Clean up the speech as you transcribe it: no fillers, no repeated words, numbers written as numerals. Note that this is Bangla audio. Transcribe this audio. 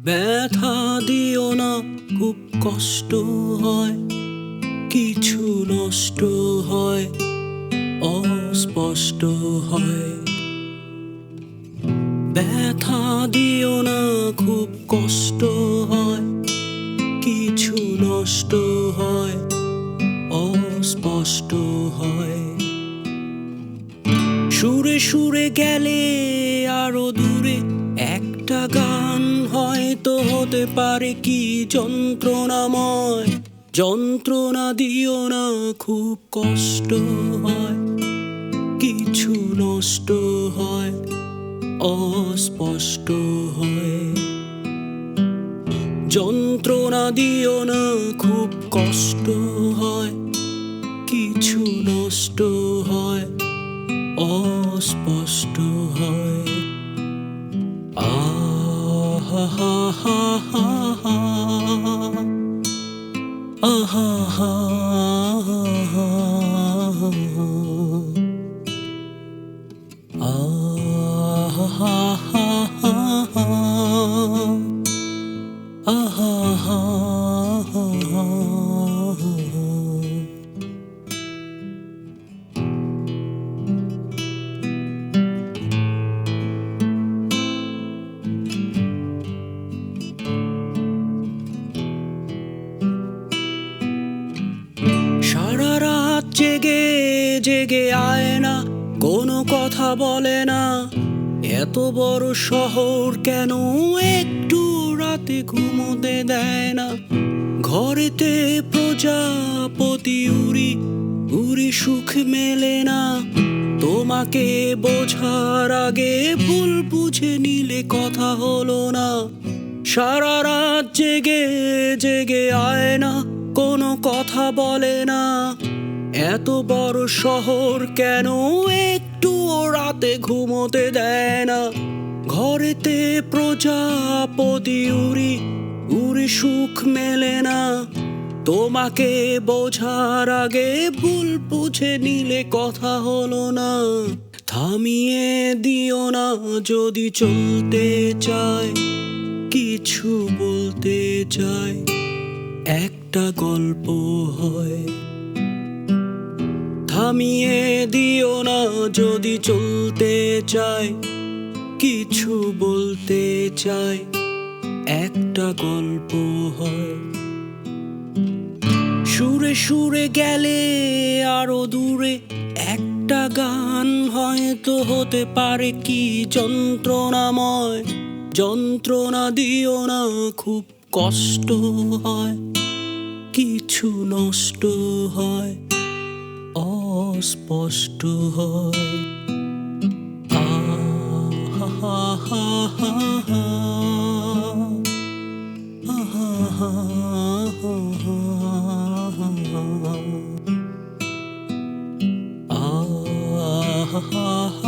ব্যথা দিও না, খুব কষ্ট হয়, কিছু নষ্ট হয়, অস্পষ্ট হয়। ব্যথা দিও না, খুব কষ্ট হয়, কিছু নষ্ট হয়, অস্পষ্ট হয়। সুরে সুরে গেলে আরো দূরে একটা গান হয়তো হতে পারে কি যন্ত্রণাময়। যন্ত্রণা দিও না, খুব কষ্ট হয়, কিছু নষ্ট হয়, অস্পষ্ট হয়। যন্ত্রণা দিও না, খুব কষ্ট হয়, কিছু নষ্ট হয়, অস্পষ্ট হয়। আহা হা হা হা হা, আহা হা হা হা, আহা হা হা হা, আহা হা হা হা। সারা রাত জেগে জেগে আয় না, কোনো কথা বলে না। এত বড় শহর কেন একটু রাতে ঘুমোতে দেয় না? ঘরেতে প্রজাপতি উড়ি উড়ি সুখ মেলে না। তোমাকে বোঝার আগে ভুল বুঝে নিলে কথা হলো না। সারা রাত জেগে জেগে আয় না, কোনো কথা বলে না। এত বড় শহর কেন একটু রাতে ঘুমোতে দেয় না? ঘরেতে প্রজাপতি উড়ি উড়ি সুখ মেলে না। তোমাকে বোঝার আগে ভুল বুঝে নিলে কথা হলো না। থামিয়ে দিও না যদি চলতে চায়, কিছু বলতে চায়, একটা গল্প হয়। থামিয়ে দিও না যদি চলতে চায়, কিছু বলতে চায়, একটা গল্প হয়। সুরে সুরে গেলে আরো দূরে একটা গান হয়তো হতে পারে কি যন্ত্রণাময়। যন্ত্রণা দিও না, খুব কষ্ট হয়, কিছু নষ্ট হয়, অস্পষ্ট হয়। আহা হা হা হা হা, আহা হা হা হা, আহা হা